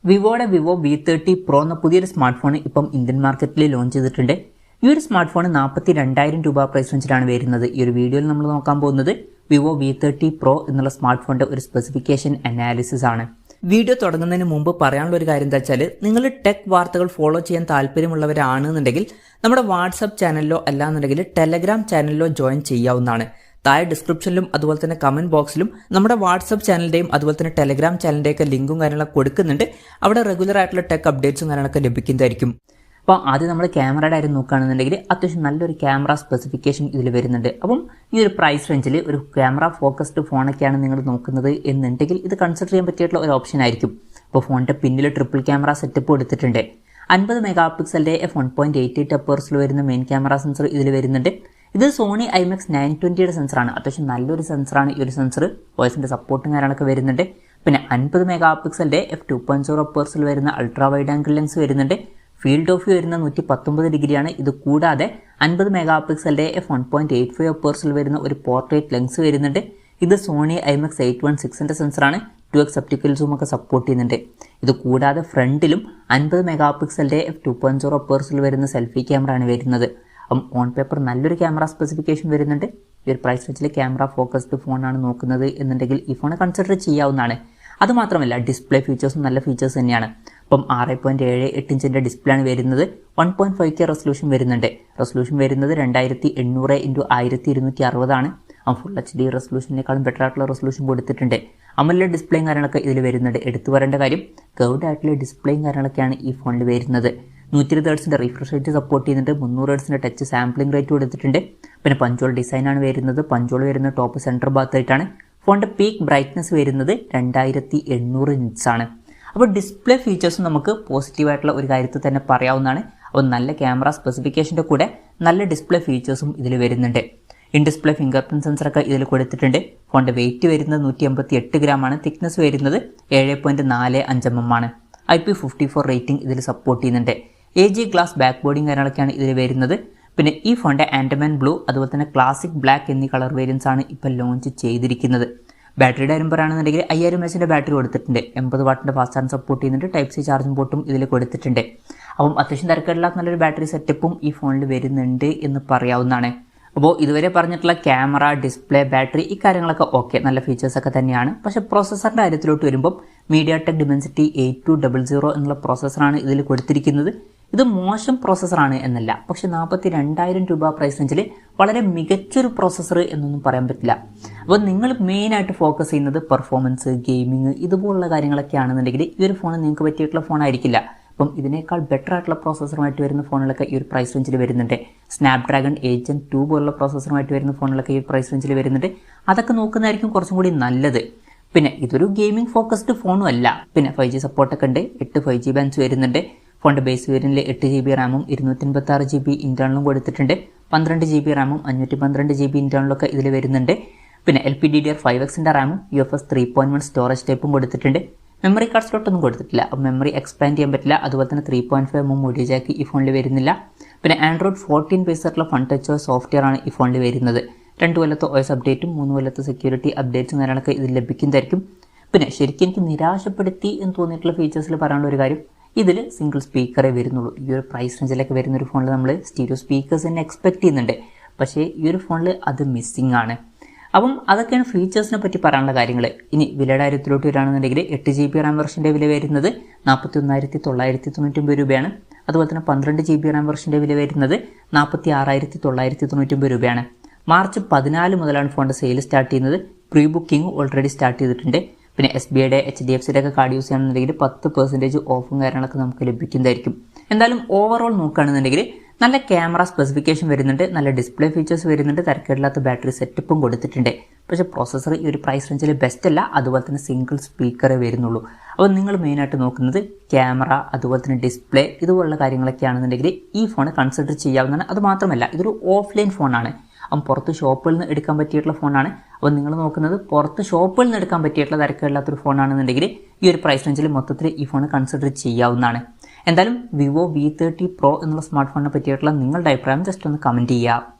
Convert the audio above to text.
വിവോയുടെ Vivo V30 Pro എന്ന പുതിയൊരു smart phone ഇപ്പം ഇന്ത്യൻ മാർക്കറ്റിൽ ലോഞ്ച് ചെയ്തിട്ടുണ്ട്. ഈ ഒരു സ്മാർട്ട് ഫോൺ 42,000 രൂപ പ്രൈസ് റേഞ്ചിലാണ് വരുന്നത്. ഈ ഒരു വീഡിയോയിൽ നമ്മൾ നോക്കാൻ പോകുന്നത് വിവോ V30 Pro എന്നുള്ള സ്മാർട്ട് ഫോണിന്റെ ഒരു സ്പെസിഫിക്കേഷൻ അനാലിസിസ് ആണ്. വീഡിയോ തുടങ്ങുന്നതിന് മുമ്പ് പറയാനുള്ള ഒരു കാര്യം എന്താ വെച്ചാൽ, നിങ്ങൾ ടെക് വാർത്തകൾ ഫോളോ ചെയ്യാൻ താല്പര്യമുള്ളവരാണെന്നുണ്ടെങ്കിൽ നമ്മുടെ വാട്സ്ആപ്പ് ചാനലിലോ അല്ലാന്നുണ്ടെങ്കിൽ ടെലഗ്രാം ചാനലിലോ ജോയിൻ ചെയ്യാവുന്നതാണ്. താഴെ ഡിസ്ക്രിപ്ഷനിലും അതുപോലെ തന്നെ കമന്റ് ബോക്സിലും നമ്മുടെ വാട്സ്ആപ്പ് ചാനലിന്റെയും അതുപോലെ തന്നെ ടെലഗ്രാം ചാനലിന്റെയൊക്കെ ലിങ്കും കാര്യങ്ങളൊക്കെ കൊടുക്കുന്നുണ്ട്. അവിടെ റെഗുലർ ആയിട്ടുള്ള ടെക് അപ്ഡേറ്റ്സും കാര്യങ്ങളൊക്കെ ലഭിക്കുന്നതായിരിക്കും. അപ്പോൾ ആദ്യം നമ്മൾ ക്യാമറയുടെ കാര്യം നോക്കുകയാണെന്നുണ്ടെങ്കിൽ അത്യാവശ്യം നല്ലൊരു ക്യാമറ സ്പെസിഫിക്കേഷൻ ഇതിൽ വരുന്നുണ്ട്. അപ്പം ഈ ഒരു പ്രൈസ് റേഞ്ചിൽ ഒരു ക്യാമറ ഫോക്കസ്ഡ് ഫോണൊക്കെയാണ് നിങ്ങൾ നോക്കുന്നത് എന്നുണ്ടെങ്കിൽ ഇത് കൺസിഡർ ചെയ്യാൻ പറ്റിയിട്ടുള്ള ഒരു ഓപ്ഷൻ ആയിരിക്കും. അപ്പോൾ ഫോണിന്റെ പിന്നിൽ ട്രിപ്പിൾ ക്യാമറ സെറ്റപ്പ് കൊടുത്തിട്ടുണ്ട്. 50 മെഗാ പിക്സലിന്റെ f1.88 അപ്പേഴ്സിൽ വരുന്ന മെയിൻ ക്യാമറ സെൻസർ ഇതിൽ വരുന്നുണ്ട്. ഇത് സോണി IMX 920യുടെ സെൻസറാണ്. അത്യാവശ്യം നല്ലൊരു സെൻസറാണ് ഈ ഒരു സെൻസർ. വോയിസിന്റെ സപ്പോർട്ടും കാര്യങ്ങളൊക്കെ വരുന്നുണ്ട്. പിന്നെ 50 മെഗാ പിക്സലിന്റെ f2.0 അപ്പേഴ്സിൽ വരുന്ന അൾട്രാ വൈഡ് ആംഗിൾ ലെൻസ് വരുന്നുണ്ട്. ഫീൽഡ് ഓഫ് വ്യൂ വരുന്ന 119 ഡിഗ്രിയാണ്. ഇത് കൂടാതെ 50 മെഗാ പിക്സലിന്റെ f1.85 അപ്പേഴ്സിൽ വരുന്ന ഒരു പോർട്രേറ്റ് ലെൻസ് വരുന്നുണ്ട്. ഇത് സോണി IMX 816ന്റെ സെൻസറാണ്. 2x ഒപ്റ്റിക്കൽ സൂം ഒക്കെ സപ്പോർട്ട് ചെയ്യുന്നുണ്ട്. ഇത് കൂടാതെ ഫ്രണ്ടിലും 50 മെഗാ പിക്സലിന്റെ f2.0 അപ്പേഴ്സിൽ വരുന്ന സെൽഫി ക്യാമറ ആണ് വരുന്നത്. ഓൺ പേപ്പർ നല്ലൊരു ക്യാമറ സ്പെസിഫിക്കേഷൻ വരുന്നുണ്ട്. ഈ ഒരു പ്രൈസ് റേഞ്ചിൽ ക്യാമറ ഫോക്കസ്ഡ് ഫോണാണ് നോക്കുന്നത് എന്നുണ്ടെങ്കിൽ ഈ ഫോൺ കൺസിഡർ ചെയ്യാവുന്നതാണ്. അതുമാത്രമല്ല ഡിസ്പ്ലേ ഫീച്ചേഴ്സും നല്ല ഫീച്ചേഴ്സ് തന്നെയാണ്. 6.78 ഇഞ്ചിന്റെ ഡിസ്പ്ലേ ആണ് വരുന്നത്. 1.5K റെസൊല്യൂഷൻ വരുന്നുണ്ട്. റെസൊല്യൂഷൻ വരുന്നത് 2800x1260 ആണ്. ഫുൾ HD റെസൊല്യൂഷനേക്കാളും ബെറ്റർ ആയിട്ടുള്ള റെസൊല്യൂഷൻ കൊടുത്തിട്ടുണ്ട്. AMOLED ഡിസ്പ്ലേയും കാര്യങ്ങളൊക്കെ ഇതിൽ വരുന്നുണ്ട്. എടുത്തു പറയേണ്ട കാര്യം കർവ്ഡ് ആയിട്ടുള്ള ഡിസ്പ്ലേയും കാര്യങ്ങളൊക്കെയാണ് ഈ ഫോണിൽ വരുന്നത്. 120 ഹെർട്സിന്റെ റിഫ്രഷ് റേറ്റ് സപ്പോർട്ട് ചെയ്യുന്നുണ്ട്. 300 ഹെർട്സിന്റെ ടച്ച് സാമ്പിളിംഗ് റേറ്റ് കൊടുത്തിട്ടുണ്ട്. പിന്നെ പഞ്ചോൾ ഡിസൈൻ ആണ് വരുന്നത്. പഞ്ചോൾ വരുന്ന ടോപ്പ് സെന്റർ ഭാഗത്തായിട്ടാണ്. ഫോണിന്റെ പീക്ക് ബ്രൈറ്റ്നസ് വരുന്നത് 2800 നിറ്റ്സ് ആണ്. അപ്പോൾ ഡിസ്പ്ലേ ഫീച്ചേഴ്സും നമുക്ക് പോസിറ്റീവായിട്ടുള്ള ഒരു കാര്യത്തിൽ തന്നെ പറയാവുന്നതാണ്. അപ്പോൾ നല്ല ക്യാമറ സ്പെസിഫിക്കേഷന്റെ കൂടെ നല്ല ഡിസ്പ്ലേ ഫീച്ചേഴ്സും ഇതിൽ വരുന്നുണ്ട്. ഇൻ ഡിസ്പ്ലേ ഫിംഗർ പ്രിന്റ് സെൻസറൊക്കെ ഇതിൽ കൊടുത്തിട്ടുണ്ട്. ഫോണിന്റെ വെയിറ്റ് വരുന്നത് 188 ഗ്രാം ആണ്. തിക്നെസ് വരുന്നത് 7.45 mm ആണ്. IP54 റേറ്റിംഗ് ഇതിൽ സപ്പോർട്ട് ചെയ്യുന്നുണ്ട്. AG ഗ്ലാസ് ബാക്ക് ബോർഡിങ് കാര്യങ്ങളൊക്കെയാണ് ഇതിൽ വരുന്നത്. പിന്നെ ഈ ഫോണിന്റെ ആൻഡമാൻ ബ്ലൂ അതുപോലെ തന്നെ ക്ലാസിക് ബ്ലാക്ക് എന്നീ കളർ വേരിയൻസ് ആണ് ഇപ്പോൾ ലോഞ്ച് ചെയ്തിരിക്കുന്നത്. ബാറ്ററിയുടെ കാര്യം പറയുകയാണെന്നുണ്ടെങ്കിൽ 5000 mAh ബാറ്ററി കൊടുത്തിട്ടുണ്ട്. 80 വാട്ടിന്റെ ഫാസ്റ്റ് ചാർജ് സപ്പോർട്ട് ചെയ്യുന്നുണ്ട്. ടൈപ്പ് സി ചാർജിംഗ് പോർട്ടും ഇതിൽ കൊടുത്തിട്ടുണ്ട്. അപ്പം അത്യാവശ്യം തിരക്കേടില്ലാത്ത നല്ലൊരു ബാറ്ററി സെറ്റപ്പും ഈ ഫോണിൽ വരുന്നുണ്ട് എന്ന് പറയാവുന്നതാണ്. അപ്പോൾ ഇതുവരെ പറഞ്ഞിട്ടുള്ള ക്യാമറ, ഡിസ്പ്ലേ, ബാറ്ററി ഈ കാര്യങ്ങളൊക്കെ ഓക്കെ, നല്ല ഫീച്ചേഴ്സ് ഒക്കെ തന്നെയാണ്. പക്ഷേ പ്രോസസ്സറിന്റെ കാര്യത്തിലോട്ട് വരുമ്പോൾ MediaTek Dimensity 8200 എന്നുള്ള പ്രോസസ്സറാണ് ഇതിൽ കൊടുത്തിരിക്കുന്നത്. ഇത് മോശം പ്രോസസ്സറാണ് എന്നല്ല, പക്ഷെ 42,000 രൂപ പ്രൈസ് റേഞ്ചിൽ വളരെ മികച്ചൊരു പ്രോസസ്സർ എന്നൊന്നും പറയാൻ പറ്റില്ല. അപ്പോൾ നിങ്ങൾ മെയിനായിട്ട് ഫോക്കസ് ചെയ്യുന്നത് പെർഫോമൻസ്, ഗെയിമിങ് ഇതുപോലുള്ള കാര്യങ്ങളൊക്കെയാണെന്നുണ്ടെങ്കിൽ ഈ ഒരു ഫോൺ നിങ്ങൾക്ക് പറ്റിയിട്ടുള്ള ഫോണായിരിക്കില്ല. അപ്പം ഇതിനേക്കാൾ ബെറ്റർ ആയിട്ടുള്ള പ്രോസസ്സറുമായിട്ട് വരുന്ന ഫോണുകളൊക്കെ ഈ ഒരു പ്രൈസ് റേഞ്ചിൽ വരുന്നുണ്ട്. സ്നാപ്ഡ്രാഗൺ 8 Gen 2 പോലുള്ള പ്രോസസ്സറുമായിട്ട് വരുന്ന ഫോണുകളൊക്കെ ഈ ഒരു പ്രൈസ് റേഞ്ചിൽ വരുന്നുണ്ട്. അതൊക്കെ നോക്കുന്നതായിരിക്കും കുറച്ചും കൂടി നല്ലത്. പിന്നെ ഇതൊരു ഗെയിമിംഗ് ഫോക്കസ്ഡ് ഫോണും അല്ല. പിന്നെ 5G സപ്പോർട്ടൊക്കെ ഉണ്ട്. 8 5G ബാൻഡ്സ് വരുന്നുണ്ട്. ഫോണിന്റെ ബേസ് വേരിയന്റിൽ 8GB റാമും 256GB ഇന്റേണലും കൊടുത്തിട്ടുണ്ട്. 12GB റാമും 512GB ഇന്റേണലൊക്കെ ഇതിൽ വരുന്നുണ്ട്. പിന്നെ LPDDR5Xന്റെ റാമും UFS 3.1 സ്റ്റോറേജ് ടൈപ്പും കൊടുത്തിട്ടുണ്ട്. മെമ്മറി കാർഡ് സ്ലോട്ടൊന്നും കൊടുത്തിട്ടില്ല. അപ്പം മെമ്മറി എക്സ്പാൻഡ് ചെയ്യാൻ പറ്റില്ല. അതുപോലെ തന്നെ 3.5mm ഓഡിയോ ജാക്ക് ഈ ഫോണിൽ വരുന്നില്ല. പിന്നെ Android 14 ബേസ് ആയിട്ടുള്ള ഫൺ ടച്ച് സോഫ്റ്റ്വെയർ ആണ് ഈ ഫോണിൽ വരുന്നത്. 2 കൊല്ലത്തെ OS അപ്ഡേറ്റും 3 കൊല്ലത്തെ സെക്യൂരിറ്റി അപ്ഡേറ്റ്സും കാര്യങ്ങളൊക്കെ ഇതിൽ ലഭിക്കുന്നതായിരിക്കും. പിന്നെ ശരിക്കും എനിക്ക് നിരാശപ്പെടുത്തി എന്ന് തോന്നിയിട്ടുള്ള ഫീച്ചേഴ്സിൽ പറയാനുള്ള ഒരു കാര്യം, ഇതിൽ സിംഗിൾ സ്പീക്കറേ വരുന്നുള്ളൂ. ഈ ഒരു പ്രൈസ് റേഞ്ചിലൊക്കെ വരുന്ന ഒരു ഫോണിൽ നമ്മൾ സ്റ്റീരിയോ സ്പീക്കേഴ്സ് തന്നെ എക്സ്പെക്ട് ചെയ്യുന്നുണ്ട്. പക്ഷേ ഈ ഒരു ഫോണിൽ അത് മിസ്സിംഗ് ആണ്. അപ്പം അതൊക്കെയാണ് ഫീച്ചേഴ്സിനെ പറ്റി പറയാനുള്ള കാര്യങ്ങൾ. ഇനി വിലയുടെ കാര്യത്തിലോട്ട് വരികയാണെന്നുണ്ടെങ്കിൽ 8GB റാം വെർഷൻ്റെ വില വരുന്നത് 41,999 രൂപയാണ്. അതുപോലെ തന്നെ 12GB റാം വെർഷൻ്റെ വില വരുന്നത് 46,999 രൂപയാണ്. മാർച്ച് 14 മുതലാണ് ഫോണിൻ്റെ സെയിൽ സ്റ്റാർട്ട് ചെയ്യുന്നത്. പ്രീ ബുക്കിംഗ് ഓൾറെഡി സ്റ്റാർട്ട് ചെയ്തിട്ടുണ്ട്. പിന്നെ SBIയുടെ HDFCയുടെ ഒക്കെ കാർഡ് യൂസ് ചെയ്യണമെന്നുണ്ടെങ്കിൽ 10% ഓഫും കാര്യങ്ങളൊക്കെ നമുക്ക് ലഭിക്കുന്നതായിരിക്കും. എന്തായാലും ഓവറോൾ നോക്കുകയാണെന്നുണ്ടെങ്കിൽ നല്ല ക്യാമറ സ്പെസിഫിക്കേഷൻ വരുന്നുണ്ട്, നല്ല ഡിസ്പ്ലേ ഫീച്ചേഴ്സ് വരുന്നുണ്ട്, തിരക്കേടില്ലാത്ത ബാറ്ററി സെറ്റപ്പും കൊടുത്തിട്ടുണ്ട്. പക്ഷേ പ്രോസസ്സർ ഈ ഒരു പ്രൈസ് റേഞ്ചിൽ ബെസ്റ്റ് അല്ല. അതുപോലെ തന്നെ സിംഗിൾ സ്പീക്കറേ വരുന്നുള്ളൂ. അപ്പോൾ നിങ്ങൾ മെയിനായിട്ട് നോക്കുന്നത് ക്യാമറ, അതുപോലെ തന്നെ ഡിസ്പ്ലേ ഇതുപോലുള്ള കാര്യങ്ങളൊക്കെ ആണെന്നുണ്ടെങ്കിൽ ഈ ഫോൺ കൺസിഡർ ചെയ്യാവുന്നതാണ്. അതുമാത്രമല്ല ഇതൊരു ഓഫ്ലൈൻ ഫോണാണ്. പുറത്ത് ഷോപ്പിൽ നിന്ന് എടുക്കാൻ പറ്റിയിട്ടുള്ള ഫോണാണ്. അപ്പോൾ നിങ്ങൾ നോക്കുന്നത് പുറത്ത് ഷോപ്പിൽ നിന്ന് എടുക്കാൻ പറ്റിയിട്ടുള്ള തിരക്കില്ലാത്തൊരു ഫോണാണെന്നുണ്ടെങ്കിൽ ഈ ഒരു പ്രൈസ് റേഞ്ചിൽ മൊത്തത്തിൽ ഈ ഫോൺ കൺസിഡർ ചെയ്യാവുന്നതാണ്. എന്തായാലും വിവോ V30 Pro എന്നുള്ള സ്മാർട്ട് ഫോണിനെ പറ്റിയിട്ടുള്ള നിങ്ങളുടെ അഭിപ്രായം ജസ്റ്റ് ഒന്ന് കമൻറ്റ് ചെയ്യുക.